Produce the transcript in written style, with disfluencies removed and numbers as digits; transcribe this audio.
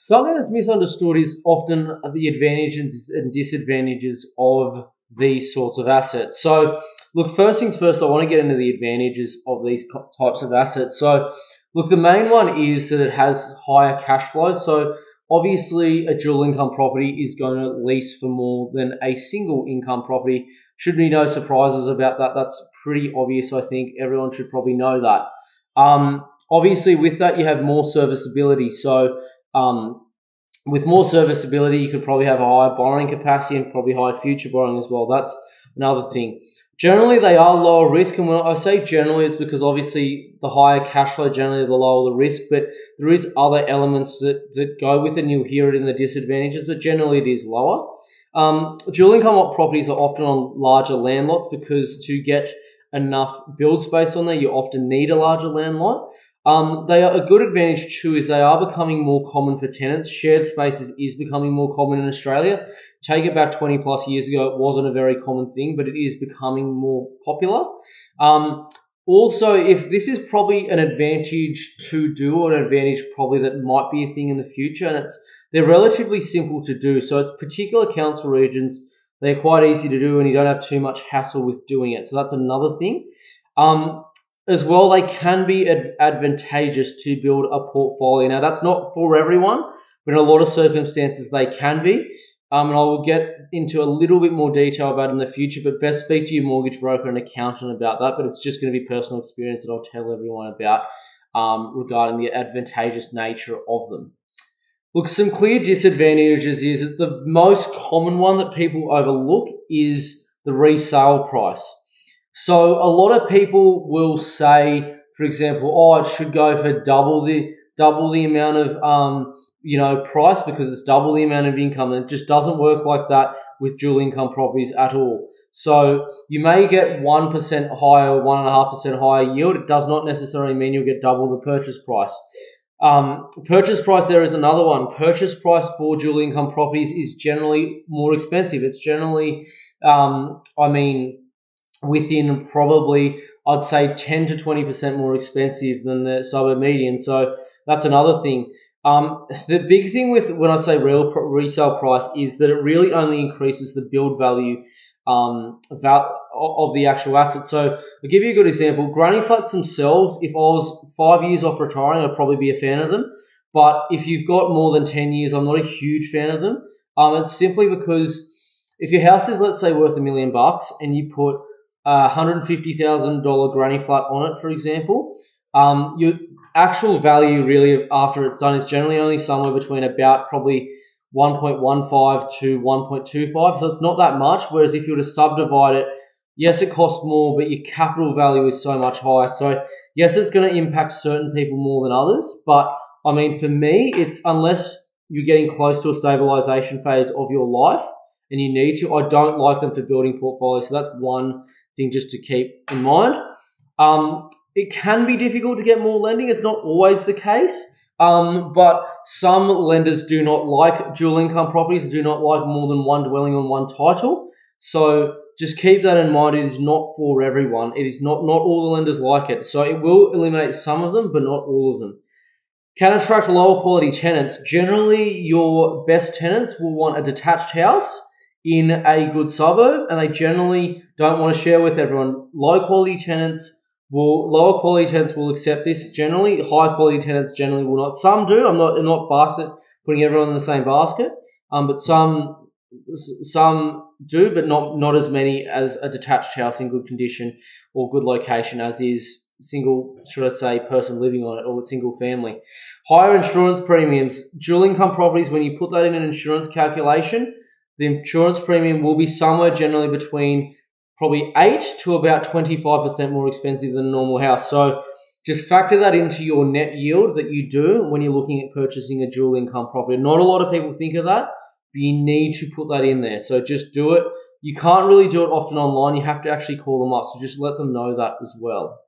Something that's misunderstood is often the advantages and disadvantages of these sorts of assets. So, look, first things first, I want to get into the advantages of these types of assets. So, look, the main one is that it has higher cash flow. So, obviously, a dual income property is going to lease for more than a single income property. Should be no surprises about that. That's pretty obvious, I think. Everyone should probably know that. Obviously, with that, you have more serviceability. So, with more serviceability, you could probably have a higher borrowing capacity and probably higher future borrowing as well. That's another thing. Generally, they are lower risk, and when I say generally, it's because obviously the higher cash flow, generally the lower the risk, but there is other elements that go with it, and you'll hear it in the disadvantages, but generally it is lower. Dual income properties are often on larger land lots because to get enough build space on there, you often need a larger land lot. They are a good advantage too is they are becoming more common for tenants. Shared spaces is becoming more common in Australia. Take it back 20 plus years ago, it wasn't a very common thing, but it is becoming more popular. Also, if this is probably an advantage to do or an advantage probably that might be a thing in the future, and they're relatively simple to do. So it's particular council regions. They're quite easy to do and you don't have too much hassle with doing it. So that's another thing. As well, they can be advantageous to build a portfolio. Now, that's not for everyone, but in a lot of circumstances, they can be. And I will get into a little bit more detail about it in the future, but best speak to your mortgage broker and accountant about that. But it's just going to be personal experience that I'll tell everyone about regarding the advantageous nature of them. Look, some clear disadvantages is that the most common one that people overlook is the resale price. So a lot of people will say, for example, it should go for double the amount of price because it's double the amount of income. And it just doesn't work like that with dual income properties at all. So you may get 1% higher, 1.5% higher yield. It does not necessarily mean you'll get double the purchase price. Purchase price, there is another one. Purchase price for dual income properties is generally more expensive. It's generally, within probably, I'd say 10 to 20% more expensive than the suburb median. So that's another thing. The big thing with when I say resale price is that it really only increases the build value of the actual asset. So I'll give you a good example. Granny flats themselves, if I was 5 years off retiring, I'd probably be a fan of them. But if you've got more than 10 years, I'm not a huge fan of them. It's simply because if your house is, let's say, worth $1 million and you put $150,000 granny flat on it, for example, your actual value really after it's done is generally only somewhere between about probably 1.15 to 1.25. So it's not that much. Whereas if you were to subdivide it, yes, it costs more, but your capital value is so much higher. So yes, it's going to impact certain people more than others. But I mean, for me, it's unless you're getting close to a stabilization phase of your life and you need to, I don't like them for building portfolios. So that's one thing just to keep in mind. It can be difficult to get more lending. It's not always the case. But some lenders do not like dual income properties, do not like more than one dwelling on one title. So just keep that in mind. It is not for everyone. It is not all the lenders like it. So it will eliminate some of them, but not all of them. Can attract lower quality tenants. Generally, your best tenants will want a detached house in a good suburb, and they generally don't want to share with everyone. Lower quality tenants will accept this generally. High quality tenants generally will not. Some do. I'm not putting everyone in the same basket. But some do, but not as many as a detached house in good condition or good location as is single, should I say, person living on it or single family. Higher insurance premiums. Dual income properties, when you put that in an insurance calculation, the insurance premium will be somewhere generally between probably 8 to about 25% more expensive than a normal house. So just factor that into your net yield that you do when you're looking at purchasing a dual income property. Not a lot of people think of that, but you need to put that in there. So just do it. You can't really do it often online. You have to actually call them up. So just let them know that as well.